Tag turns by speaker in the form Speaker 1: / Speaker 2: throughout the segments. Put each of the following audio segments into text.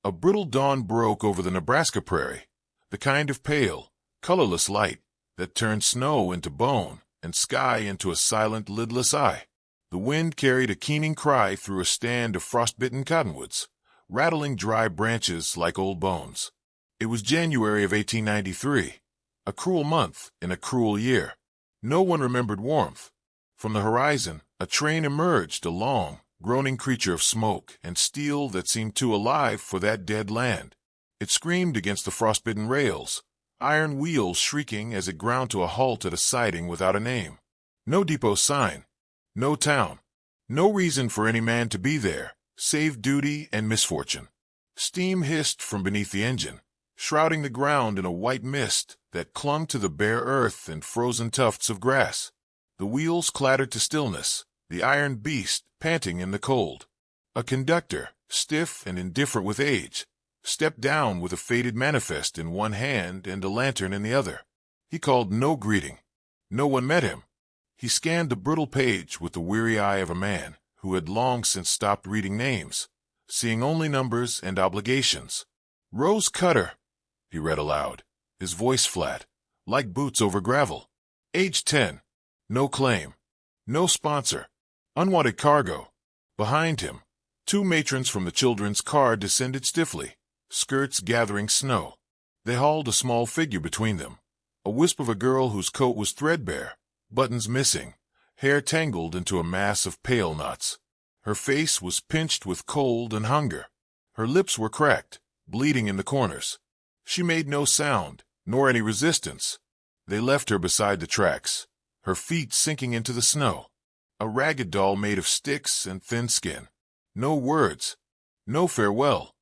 Speaker 1: A brittle dawn broke over the Nebraska prairie, the kind of pale, colorless light that turned snow into bone and sky into a silent, lidless eye. The wind carried a keening cry through a stand of frostbitten cottonwoods, rattling dry branches like old bones. It was January of 1893, a cruel month in a cruel year. No one remembered warmth. From the horizon, a train emerged, a long, groaning creature of smoke and steel that seemed too alive for that dead land. It screamed against the frostbitten rails, iron wheels shrieking as it ground to a halt at a siding without a name. No depot sign, no town, no reason for any man to be there, save duty and misfortune. Steam hissed from beneath the engine, shrouding the ground in a white mist that clung to the bare earth and frozen tufts of grass. The wheels clattered to stillness, the iron beast panting in the cold. A conductor, stiff and indifferent with age, stepped down with a faded manifest in one hand and a lantern in the other. He called no greeting. No one met him. He scanned the brittle page with the weary eye of a man who had long since stopped reading names, seeing only numbers and obligations. Rose Cutter, he read aloud, his voice flat, like boots over gravel. Age 10. No claim. No sponsor. Unwanted cargo. Behind him, two matrons from the children's car descended stiffly, skirts gathering snow. They hauled a small figure between them, a wisp of a girl whose coat was threadbare, buttons missing, hair tangled into a mass of pale knots. Her face was pinched with cold and hunger. Her lips were cracked, bleeding in the corners. She made no sound, nor any resistance. They left her beside the tracks, her feet sinking into the snow. A ragged doll made of sticks and thin skin. No words. No farewell.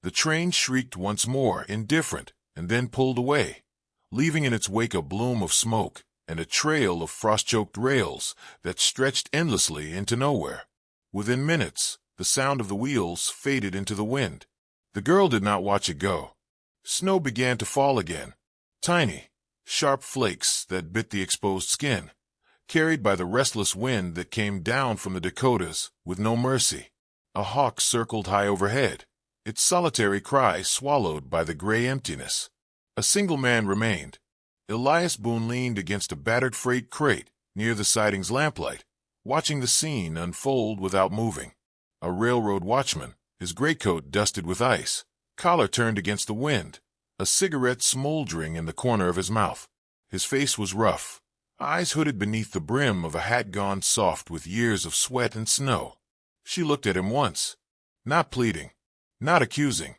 Speaker 1: The train shrieked once more, indifferent, and then pulled away, leaving in its wake a bloom of smoke and a trail of frost-choked rails that stretched endlessly into nowhere. Within minutes, the sound of the wheels faded into the wind. The girl did not watch it go. Snow began to fall again, tiny, sharp flakes that bit the exposed skin, carried by the restless wind that came down from the Dakotas with no mercy. A hawk circled high overhead, its solitary cry swallowed by the gray emptiness. A single man remained. Elias Boone leaned against a battered freight crate near the siding's lamplight, watching the scene unfold without moving. A railroad watchman, his greatcoat dusted with ice, collar turned against the wind, a cigarette smoldering in the corner of his mouth. His face was rough, eyes hooded beneath the brim of a hat gone soft with years of sweat and snow. She looked at him once, not pleading, not accusing,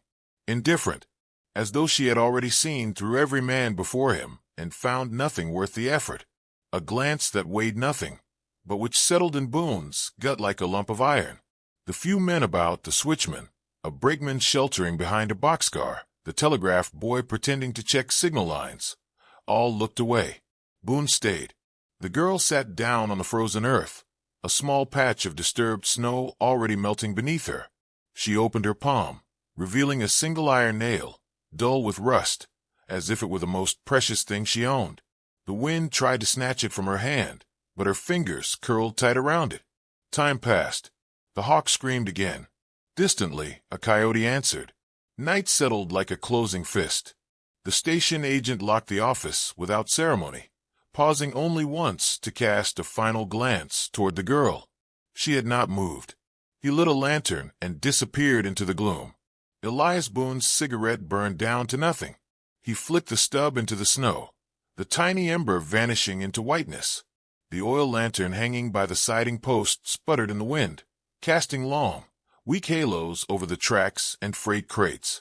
Speaker 1: indifferent, as though she had already seen through every man before him and found nothing worth the effort. A glance that weighed nothing, but which settled in Boone's gut like a lump of iron. The few men about, the switchman, a brakeman sheltering behind a boxcar, the telegraph boy pretending to check signal lines, all looked away. Boone stayed. The girl sat down on the frozen earth, a small patch of disturbed snow already melting beneath her. She opened her palm, revealing a single iron nail, dull with rust, as if it were the most precious thing she owned. The wind tried to snatch it from her hand, but her fingers curled tight around it. Time passed. The hawk screamed again. Distantly, a coyote answered. Night settled like a closing fist. The station agent locked the office without ceremony, pausing only once to cast a final glance toward the girl. She had not moved. He lit a lantern and disappeared into the gloom. Elias Boone's cigarette burned down to nothing. He flicked the stub into the snow, the tiny ember vanishing into whiteness. The oil lantern hanging by the siding post sputtered in the wind, casting long, weak halos over the tracks and freight crates.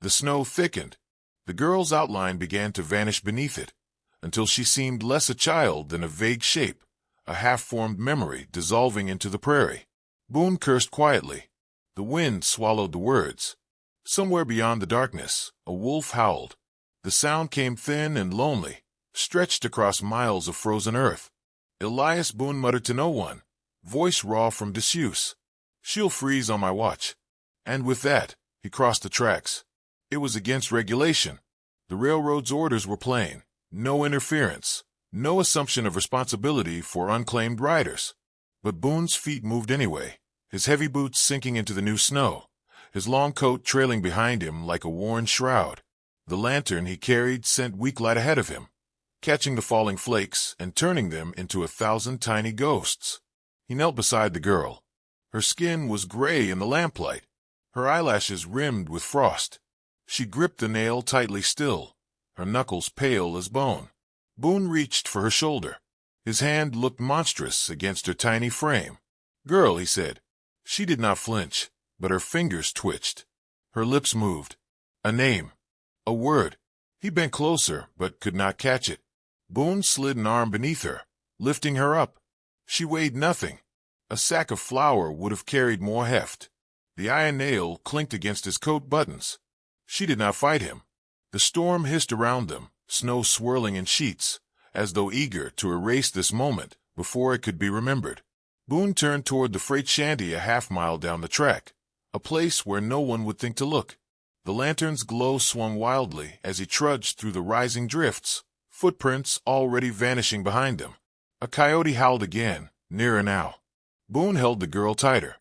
Speaker 1: The snow thickened. The girl's outline began to vanish beneath it, until she seemed less a child than a vague shape, a half-formed memory dissolving into the prairie. Boone cursed quietly. The wind swallowed the words. Somewhere beyond the darkness, a wolf howled. The sound came thin and lonely, stretched across miles of frozen earth. Elias Boone muttered to no one, voice raw from disuse. She'll freeze on my watch. And with that, he crossed the tracks. It was against regulation. The railroad's orders were plain. No interference. No assumption of responsibility for unclaimed riders. But Boone's feet moved anyway, his heavy boots sinking into the new snow, his long coat trailing behind him like a worn shroud. The lantern he carried sent weak light ahead of him, catching the falling flakes and turning them into 1,000 tiny ghosts. He knelt beside the girl. Her skin was gray in the lamplight, her eyelashes rimmed with frost. She gripped the nail tightly still, her knuckles pale as bone. Boone reached for her shoulder. His hand looked monstrous against her tiny frame. "Girl," he said. She did not flinch, but her fingers twitched. Her lips moved. A name. A word. He bent closer, but could not catch it. Boone slid an arm beneath her, lifting her up. She weighed nothing. A sack of flour would have carried more heft. The iron nail clinked against his coat buttons. She did not fight him. The storm hissed around them, snow swirling in sheets, as though eager to erase this moment before it could be remembered. Boone turned toward the freight shanty a half-mile down the track, a place where no one would think to look. The lantern's glow swung wildly as he trudged through the rising drifts, footprints already vanishing behind him. A coyote howled again, nearer now. Boone held the girl tighter.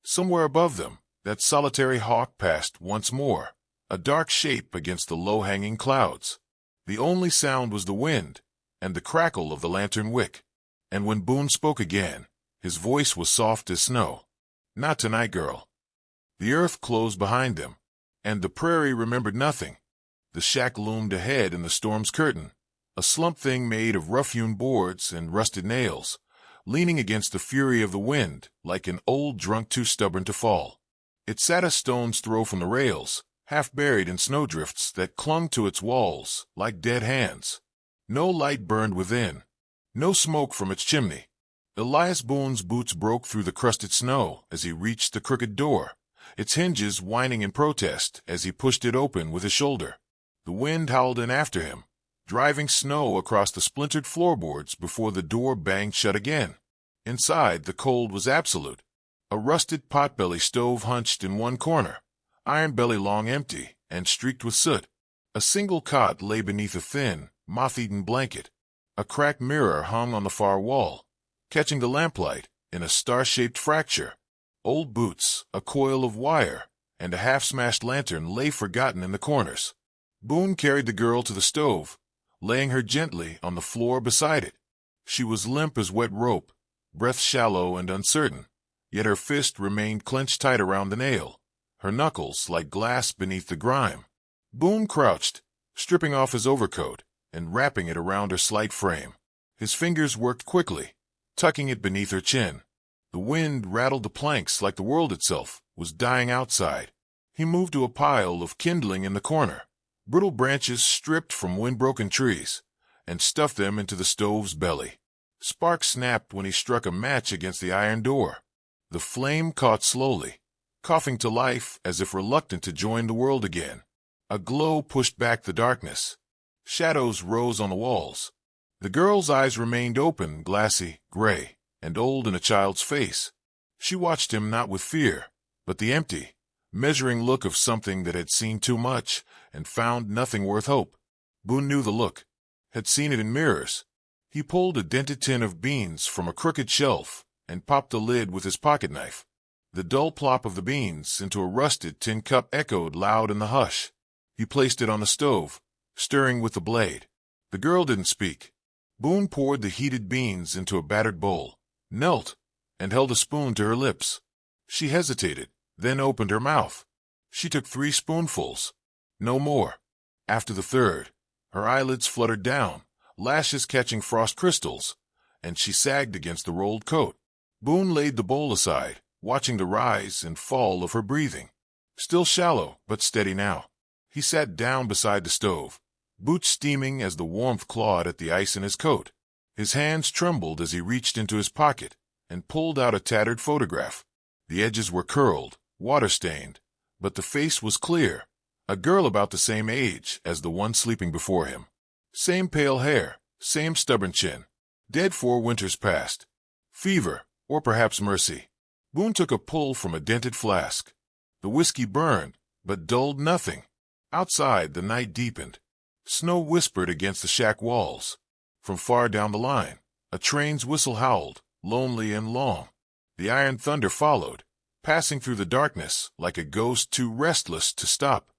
Speaker 1: Somewhere above them, that solitary hawk passed once more, a dark shape against the low-hanging clouds. The only sound was the wind and the crackle of the lantern wick. And when Boone spoke again, his voice was soft as snow. "Not tonight, girl." The earth closed behind them, and the prairie remembered nothing. The shack loomed ahead in the storm's curtain, a slump thing made of rough-hewn boards and rusted nails, leaning against the fury of the wind like an old drunk too stubborn to fall. It sat a stone's throw from the rails, half buried in snowdrifts that clung to its walls like dead hands. No light burned within, no smoke from its chimney. Elias Boone's boots broke through the crusted snow as he reached the crooked door, its hinges whining in protest as he pushed it open with his shoulder. The wind howled in after him, driving snow across the splintered floorboards before the door banged shut again. Inside, the cold was absolute. A rusted potbelly stove hunched in one corner, iron belly long empty and streaked with soot. A single cot lay beneath a thin, moth-eaten blanket. A cracked mirror hung on the far wall, catching the lamplight in a star-shaped fracture. Old boots, a coil of wire, and a half-smashed lantern lay forgotten in the corners. Boone carried the girl to the stove, laying her gently on the floor beside it. She was limp as wet rope, breath shallow and uncertain, yet her fist remained clenched tight around the nail, her knuckles like glass beneath the grime. Boone crouched, stripping off his overcoat and wrapping it around her slight frame. His fingers worked quickly, tucking it beneath her chin. The wind rattled the planks like the world itself was dying outside. He moved to a pile of kindling in the corner, brittle branches stripped from wind-broken trees, and stuffed them into the stove's belly. Sparks snapped when he struck a match against the iron door. The flame caught slowly, coughing to life as if reluctant to join the world again. A glow pushed back the darkness. Shadows rose on the walls. The girl's eyes remained open, glassy, gray, and old in a child's face. She watched him not with fear, but the empty, measuring look of something that had seen too much and found nothing worth hope. Boone knew the look, had seen it in mirrors. He pulled a dented tin of beans from a crooked shelf and popped the lid with his pocketknife. The dull plop of the beans into a rusted tin cup echoed loud in the hush. He placed it on the stove, stirring with the blade. The girl didn't speak. Boone poured the heated beans into a battered bowl, knelt, and held a spoon to her lips. She hesitated, then opened her mouth. She took 3 spoonfuls. No more. After the third, her eyelids fluttered down, lashes catching frost crystals, and she sagged against the rolled coat. Boone laid the bowl aside, watching the rise and fall of her breathing. Still shallow, but steady now. He sat down beside the stove, boots steaming as the warmth clawed at the ice in his coat. His hands trembled as he reached into his pocket and pulled out a tattered photograph. The edges were curled, water-stained, but the face was clear. A girl about the same age as the one sleeping before him. Same pale hair, same stubborn chin. Dead 4 winters past. Fever, or perhaps mercy. Boone took a pull from a dented flask. The whiskey burned, but dulled nothing. Outside, the night deepened. Snow whispered against the shack walls. From far down the line, a train's whistle howled, lonely and long. The iron thunder followed, passing through the darkness like a ghost too restless to stop.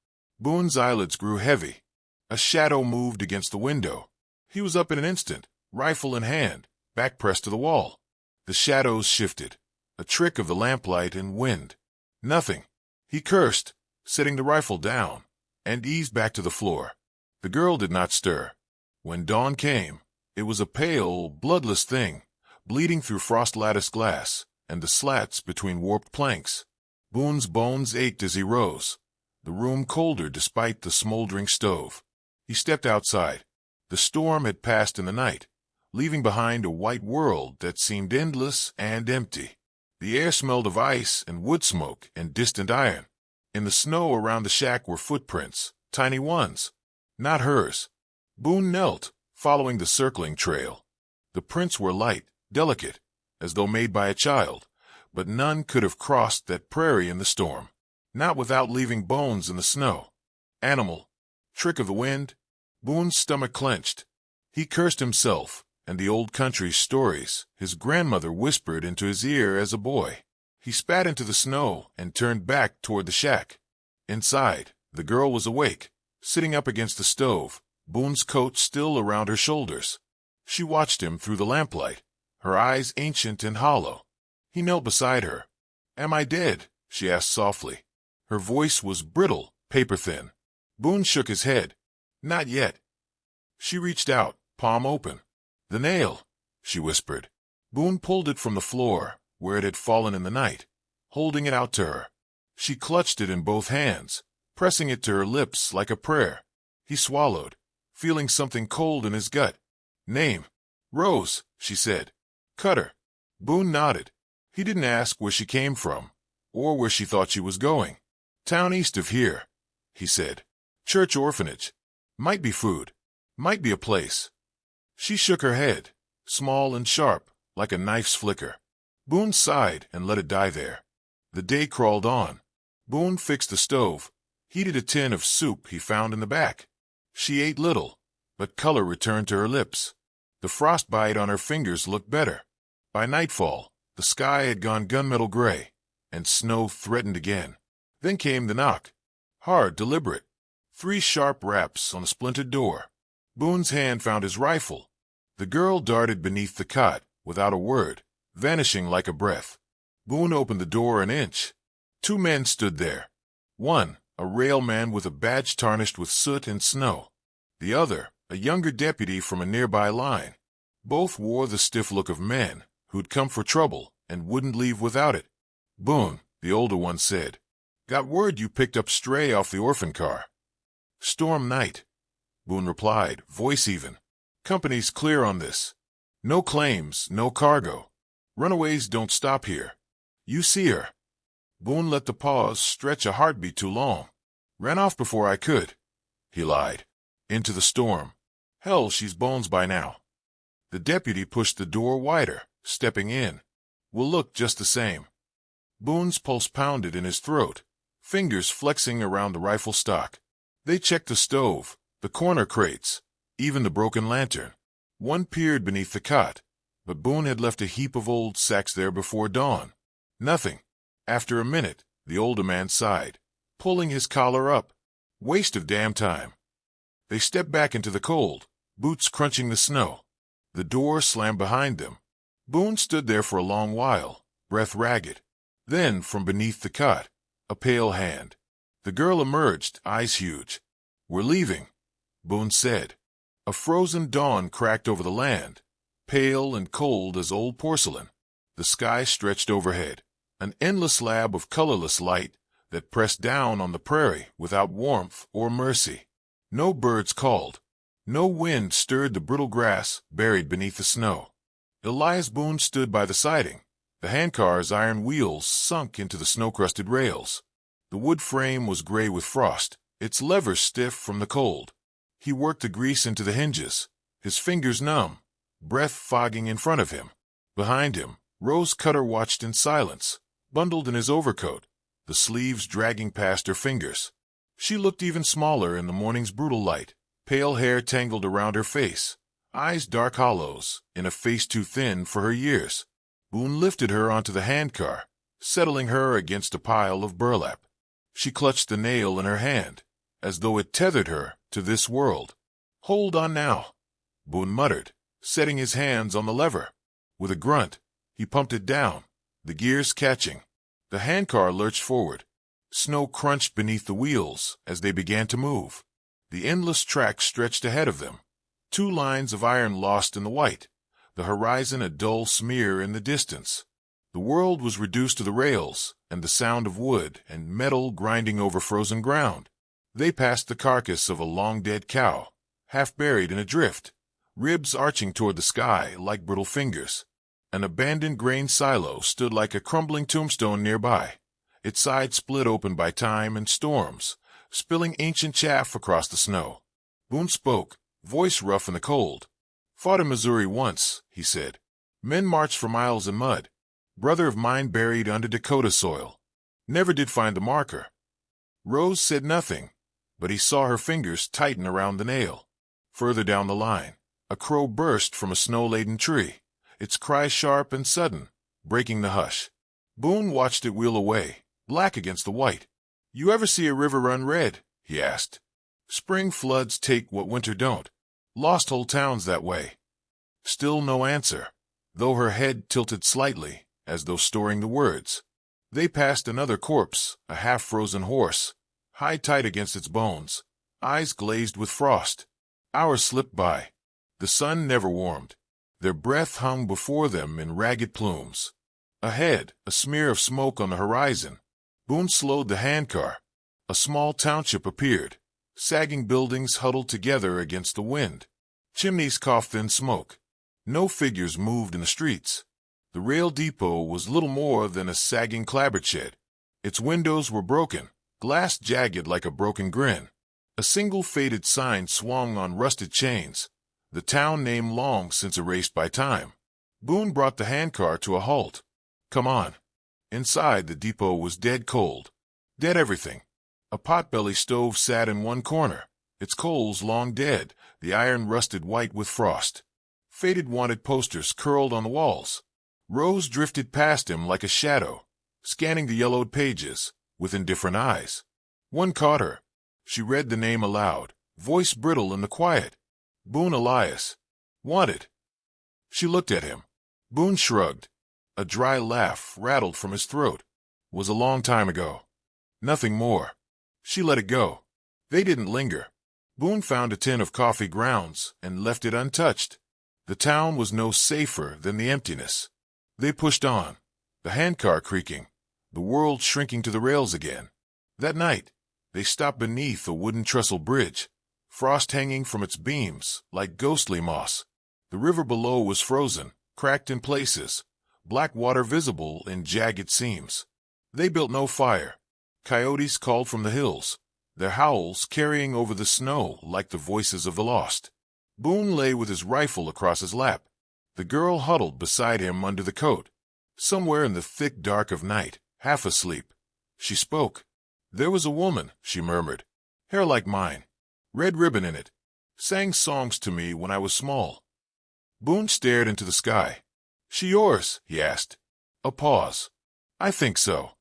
Speaker 1: Boone's eyelids grew heavy. A shadow moved against the window. He was up in an instant, rifle in hand, back pressed to the wall. The shadows shifted, a trick of the lamplight and wind. Nothing. He cursed, setting the rifle down, and eased back to the floor. The girl did not stir. When dawn came, it was a pale, bloodless thing, bleeding through frost-latticed glass and the slats between warped planks. Boone's bones ached as he rose, the room colder despite the smoldering stove. He stepped outside. The storm had passed in the night, leaving behind a white world that seemed endless and empty. The air smelled of ice and wood smoke and distant iron. In the snow around the shack were footprints, tiny ones. Not hers. Boone knelt, following the circling trail. The prints were light, delicate, as though made by a child, but none could have crossed that prairie in the storm, not without leaving bones in the snow. Animal. Trick of the wind. Boone's stomach clenched. He cursed himself and the old country stories his grandmother whispered into his ear as a boy. He spat into the snow and turned back toward the shack. Inside, the girl was awake, sitting up against the stove, Boone's coat still around her shoulders. She watched him through the lamplight, her eyes ancient and hollow. He knelt beside her. "Am I dead?" she asked softly. Her voice was brittle, paper-thin. Boone shook his head. "Not yet." She reached out, palm open. "The nail," she whispered. Boone pulled it from the floor, where it had fallen in the night, holding it out to her. She clutched it in both hands, pressing it to her lips like a prayer. He swallowed, feeling something cold in his gut. "Name." "Rose," she said. "Cutter." Boone nodded. He didn't ask where she came from, or where she thought she was going. "Town east of here," he said. "Church orphanage. Might be food. Might be a place." She shook her head, small and sharp, like a knife's flicker. Boone sighed and let it die there. The day crawled on. Boone fixed the stove, heated a tin of soup he found in the back. She ate little, but color returned to her lips. The frostbite on her fingers looked better. By nightfall, the sky had gone gunmetal gray, and snow threatened again. Then came the knock. Hard, deliberate. 3 sharp raps on a splintered door. Boone's hand found his rifle. The girl darted beneath the cot, without a word, vanishing like a breath. Boone opened the door an inch. 2 men stood there. One, a railman with a badge tarnished with soot and snow. The other, a younger deputy from a nearby line. Both wore the stiff look of men who'd come for trouble and wouldn't leave without it. "Boone," the older one said, "got word you picked up Stray off the orphan car." "Storm night," Boone replied, voice even. "Company's clear on this. No claims, no cargo. Runaways don't stop here. You see her." Boone let the pause stretch a heartbeat too long. "Ran off before I could," he lied. "Into the storm. Hell, she's bones by now." The deputy pushed the door wider, stepping in. "Will look just the same." Boone's pulse pounded in his throat, fingers flexing around the rifle stock. They checked the stove, the corner crates, even the broken lantern. One peered beneath the cot, but Boone had left a heap of old sacks there before dawn. Nothing. After a minute, the older man sighed, pulling his collar up. Waste of damn time. They stepped back into the cold, boots crunching the snow. The door slammed behind them. Boone stood there for a long while, breath ragged. Then, from beneath the cot, a pale hand. The girl emerged, eyes huge. "We're leaving," Boone said. A frozen dawn cracked over the land, pale and cold as old porcelain. The sky stretched overhead, an endless slab of colorless light that pressed down on the prairie without warmth or mercy. No birds called. No wind stirred the brittle grass buried beneath the snow. Elias Boone stood by the siding, the handcar's iron wheels sunk into the snow-crusted rails. The wood frame was gray with frost, its levers stiff from the cold. He worked the grease into the hinges, his fingers numb, breath fogging in front of him. Behind him, Rose Cutter watched in silence, bundled in his overcoat, the sleeves dragging past her fingers. She looked even smaller in the morning's brutal light, pale hair tangled around her face, eyes dark hollows, in a face too thin for her years. Boone lifted her onto the handcar, settling her against a pile of burlap. She clutched the nail in her hand, as though it tethered her to this world. "Hold on now," Boone muttered, setting his hands on the lever. With a grunt, he pumped it down, the gears catching. The handcar lurched forward. Snow crunched beneath the wheels as they began to move. The endless track stretched ahead of them, 2 lines of iron lost in the white, the horizon a dull smear in the distance. The world was reduced to the rails and the sound of wood and metal grinding over frozen ground. They passed the carcass of a long-dead cow, half buried in a drift, ribs arching toward the sky like brittle fingers. An abandoned grain silo stood like a crumbling tombstone nearby, its side split open by time and storms, spilling ancient chaff across the snow. Boone spoke, voice rough in the cold. "Fought in Missouri once," he said. "Men marched for miles in mud. Brother of mine buried under Dakota soil. Never did find the marker." Rose said nothing, but he saw her fingers tighten around the nail. Further down the line, a crow burst from a snow-laden tree, its cry sharp and sudden, breaking the hush. Boone watched it wheel away, black against the white. "You ever see a river run red?" he asked. "Spring floods take what winter don't. Lost whole towns that way." Still no answer, though her head tilted slightly, as though storing the words. They passed another corpse, a half-frozen horse, high tight against its bones, eyes glazed with frost. Hours slipped by. The sun never warmed. Their breath hung before them in ragged plumes. Ahead, a smear of smoke on the horizon. Boone slowed the handcar. A small township appeared, sagging buildings huddled together against the wind. Chimneys coughed in smoke. No figures moved in the streets. The rail depot was little more than a sagging clapboard shed. Its windows were broken, glass jagged like a broken grin. A single faded sign swung on rusted chains, the town name long since erased by time. Boone brought the handcar to a halt. "Come on." Inside, the depot was dead cold. Dead everything. A potbelly stove sat in one corner, its coals long dead, the iron rusted white with frost. Faded wanted posters curled on the walls. Rose drifted past him like a shadow, scanning the yellowed pages, with indifferent eyes. One caught her. She read the name aloud, voice brittle in the quiet. "Boone Elias. Wanted." She looked at him. Boone shrugged. A dry laugh rattled from his throat. "Was a long time ago. Nothing more." She let it go. They didn't linger. Boone found a tin of coffee grounds and left it untouched. The town was no safer than the emptiness. They pushed on, the handcar creaking, the world shrinking to the rails again. That night, they stopped beneath a wooden trestle bridge, frost hanging from its beams like ghostly moss. The river below was frozen, cracked in places, black water visible in jagged seams. They built no fire. Coyotes called from the hills, their howls carrying over the snow like the voices of the lost. Boone lay with his rifle across his lap. The girl huddled beside him under the coat. Somewhere in the thick dark of night, half asleep, she spoke. "There was a woman," she murmured, "hair like mine, red ribbon in it, sang songs to me when I was small." Boone stared into the sky. "She yours?" he asked. A pause. "I think so."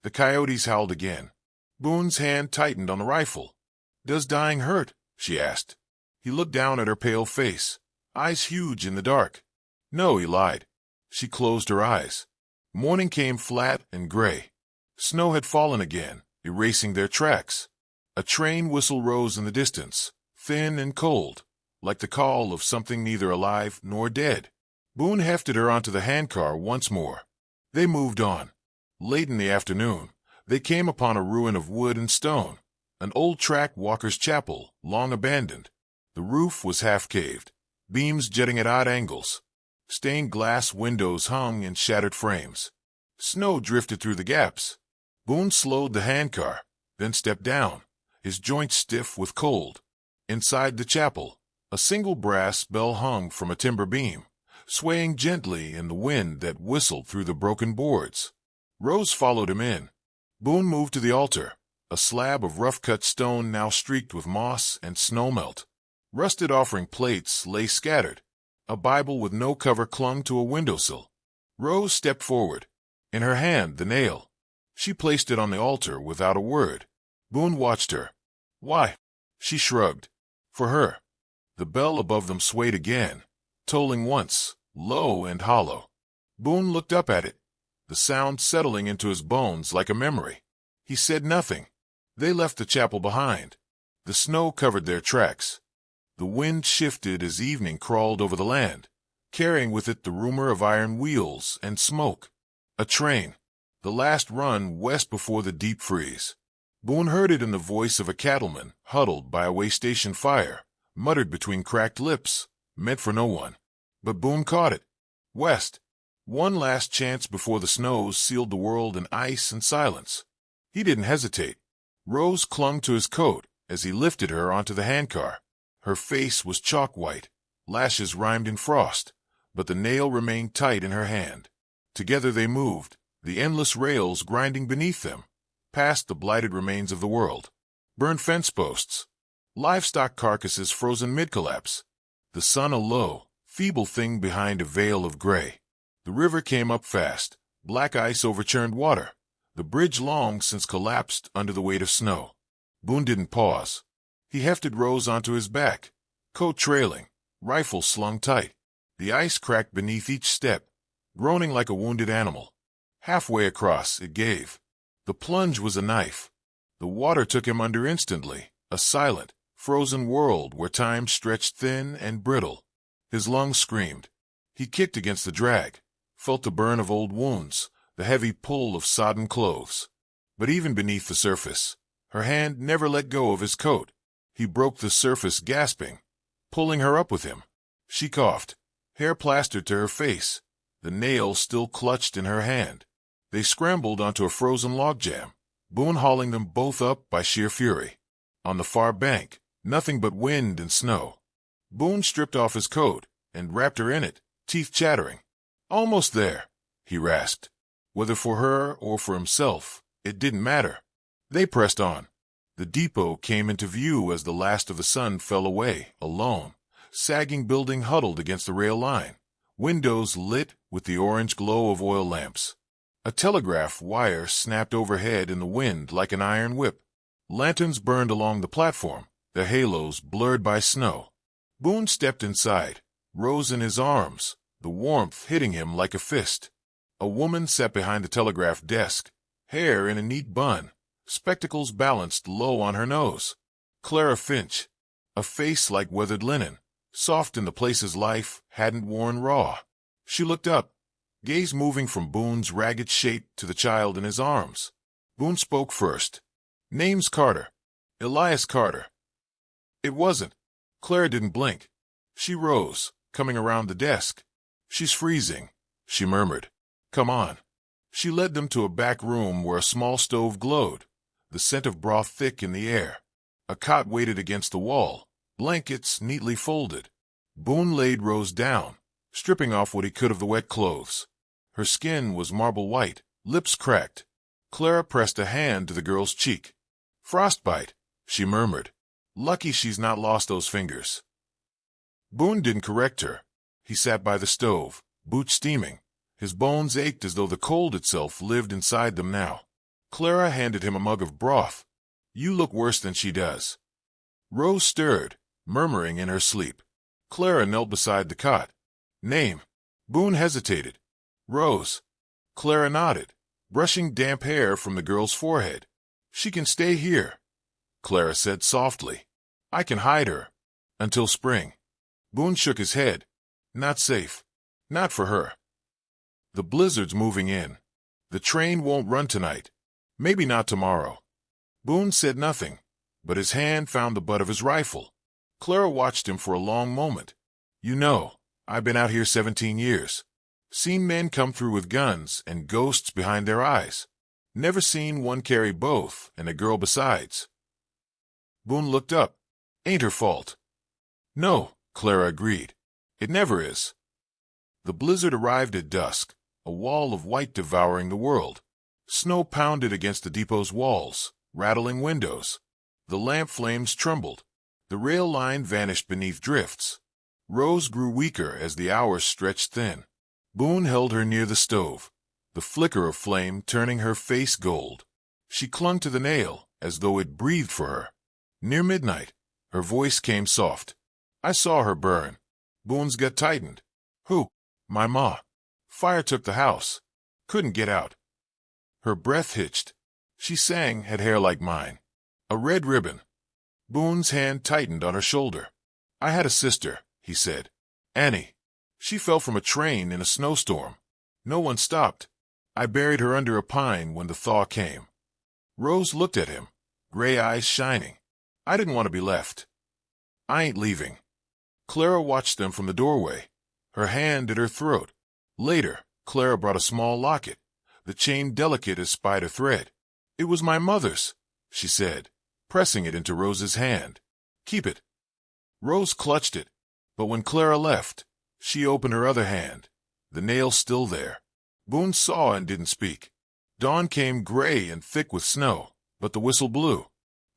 Speaker 1: The coyotes howled again. Boone's hand tightened on the rifle. "Does dying hurt?" she asked. He looked down at her pale face, eyes huge in the dark. "No," he lied. She closed her eyes. Morning came flat and gray. Snow had fallen again, erasing their tracks. A train whistle rose in the distance, thin and cold, like the call of something neither alive nor dead. Boone hefted her onto the handcar once more. They moved on. Late in the afternoon, they came upon a ruin of wood and stone, an old track walker's chapel, long abandoned. The roof was half-caved, beams jutting at odd angles. Stained glass windows hung in shattered frames. Snow drifted through the gaps. Boone slowed the handcar, then stepped down, his joints stiff with cold. Inside the chapel, a single brass bell hung from a timber beam, swaying gently in the wind that whistled through the broken boards. Rose followed him in. Boone moved to the altar, a slab of rough-cut stone now streaked with moss and snowmelt. Rusted offering plates lay scattered. A Bible with no cover clung to a windowsill. Rose stepped forward. In her hand, the nail. She placed it on the altar without a word. Boone watched her. Why? She shrugged. For her. The bell above them swayed again, tolling once, low and hollow. Boone looked up at it, the sound settling into his bones like a memory. He said nothing. They left the chapel behind. The snow covered their tracks. The wind shifted as evening crawled over the land, carrying with it the rumor of iron wheels and smoke. A train. The last run west before the deep freeze. Boone heard it in the voice of a cattleman huddled by a way station fire, muttered between cracked lips, meant for no one. But Boone caught it. West. One last chance before the snows sealed the world in ice and silence. He didn't hesitate. Rose clung to his coat as he lifted her onto the handcar. Her face was chalk white, lashes rimed in frost, but the nail remained tight in her hand. Together they moved, the endless rails grinding beneath them, past the blighted remains of the world. Burned fence posts. Livestock carcasses frozen mid-collapse. The sun a low, feeble thing behind a veil of gray. The river came up fast, black ice overchurned water, the bridge long since collapsed under the weight of snow. Boone didn't pause. He hefted Rose onto his back, coat trailing, rifle slung tight. The ice cracked beneath each step, groaning like a wounded animal. Halfway across, it gave. The plunge was a knife. The water took him under instantly, a silent, frozen world where time stretched thin and brittle. His lungs screamed. He kicked against the drag, felt the burn of old wounds, the heavy pull of sodden clothes. But even beneath the surface, her hand never let go of his coat. He broke the surface gasping, pulling her up with him. She coughed, hair plastered to her face, the nail still clutched in her hand. They scrambled onto a frozen logjam, Boone hauling them both up by sheer fury. On the far bank, nothing but wind and snow. Boone stripped off his coat and wrapped her in it, teeth chattering. Almost there, he rasped. Whether for her or for himself, it didn't matter. They pressed on. The depot came into view as the last of the sun fell away, alone. Sagging building huddled against the rail line, windows lit with the orange glow of oil lamps. A telegraph wire snapped overhead in the wind like an iron whip. Lanterns burned along the platform, their halos blurred by snow. Boone stepped inside, Rose in his arms, the warmth hitting him like a fist. A woman sat behind the telegraph desk, hair in a neat bun, spectacles balanced low on her nose. Clara Finch, a face like weathered linen, soft in the places life hadn't worn raw. She looked up, gaze moving from Boone's ragged shape to the child in his arms. Boone spoke first. Name's Carter. Elias Carter. It wasn't. Clara didn't blink. She rose, coming around the desk. She's freezing, she murmured. Come on. She led them to a back room where a small stove glowed, the scent of broth thick in the air. A cot waited against the wall, blankets neatly folded. Boone laid Rose down, stripping off what he could of the wet clothes. Her skin was marble white, lips cracked. Clara pressed a hand to the girl's cheek. Frostbite, she murmured. Lucky she's not lost those fingers. Boone didn't correct her. He sat by the stove, boots steaming. His bones ached as though the cold itself lived inside them now. Clara handed him a mug of broth. You look worse than she does. Rose stirred, murmuring in her sleep. Clara knelt beside the cot. Name. Boone hesitated. Rose. Clara nodded, brushing damp hair from the girl's forehead. She can stay here, Clara said softly. I can hide her. Until spring. Boone shook his head. Not safe. Not for her. The blizzard's moving in. The train won't run tonight. Maybe not tomorrow. Boone said nothing, but his hand found the butt of his rifle. Clara watched him for a long moment. You know, I've been out here 17 years. Seen men come through with guns and ghosts behind their eyes. Never seen one carry both and a girl besides. Boone looked up. Ain't her fault. No, Clara agreed. It never is. The blizzard arrived at dusk, a wall of white devouring the world. Snow pounded against the depot's walls, rattling windows. The lamp flames trembled. The rail line vanished beneath drifts. Rose grew weaker as the hours stretched thin. Boone held her near the stove. the flicker of flame turning her face gold. She clung to the nail as though it breathed for her. Near midnight, her voice came soft. I saw her burn. Boone's gut tightened. Who? My ma. Fire took the house. Couldn't get out. Her breath hitched. She sang, had hair like mine. A red ribbon. Boone's hand tightened on her shoulder. I had a sister, he said. Annie. She fell from a train in a snowstorm. No one stopped. I buried her under a pine when the thaw came. Rose looked at him, gray eyes shining. I didn't want to be left. I ain't leaving. Clara watched them from the doorway, her hand at her throat. Later, Clara brought a small locket, the chain delicate as spider thread. It was my mother's, she said, pressing it into Rose's hand. Keep it. Rose clutched it, but when Clara left, she opened her other hand, the nail still there. Boone saw and didn't speak. Dawn came gray and thick with snow, but the whistle blew.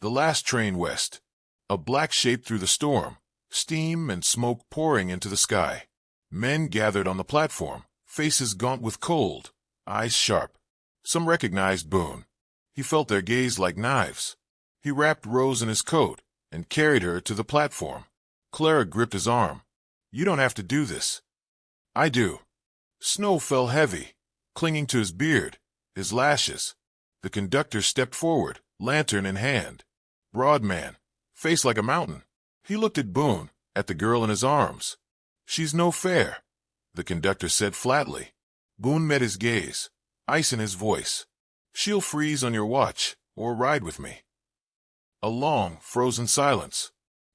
Speaker 1: The last train west. A black shape through the storm, steam and smoke pouring into the sky. Men gathered on the platform, faces gaunt with cold, eyes sharp. Some recognized Boone. He felt their gaze like knives. He wrapped Rose in his coat and carried her to the platform. Clara gripped his arm. You don't have to do this. I do. Snow fell heavy, clinging to his beard, his lashes. The conductor stepped forward, lantern in hand. Broad man, face like a mountain. He looked at Boone, at the girl in his arms. She's no fair, the conductor said flatly. Boone met his gaze, ice in his voice. She'll freeze on your watch, or ride with me. A long, frozen silence.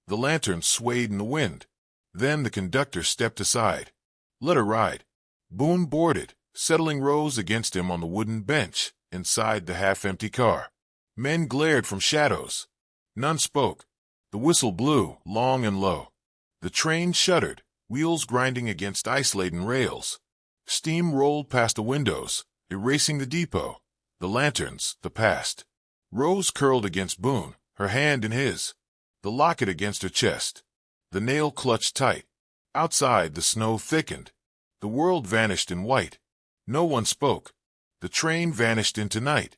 Speaker 1: The lantern swayed in the wind. Then the conductor stepped aside. Let her ride. Boone boarded, settling Rose against him on the wooden bench inside the half-empty car. Men glared from shadows. None spoke. The whistle blew, long and low. The train shuddered, wheels grinding against ice-laden rails. Steam rolled past the windows, erasing the depot, the lanterns, the past. Rose curled against Boone, her hand in his, the locket against her chest. The nail clutched tight. Outside, the snow thickened. The world vanished in white. No one spoke. The train vanished into night.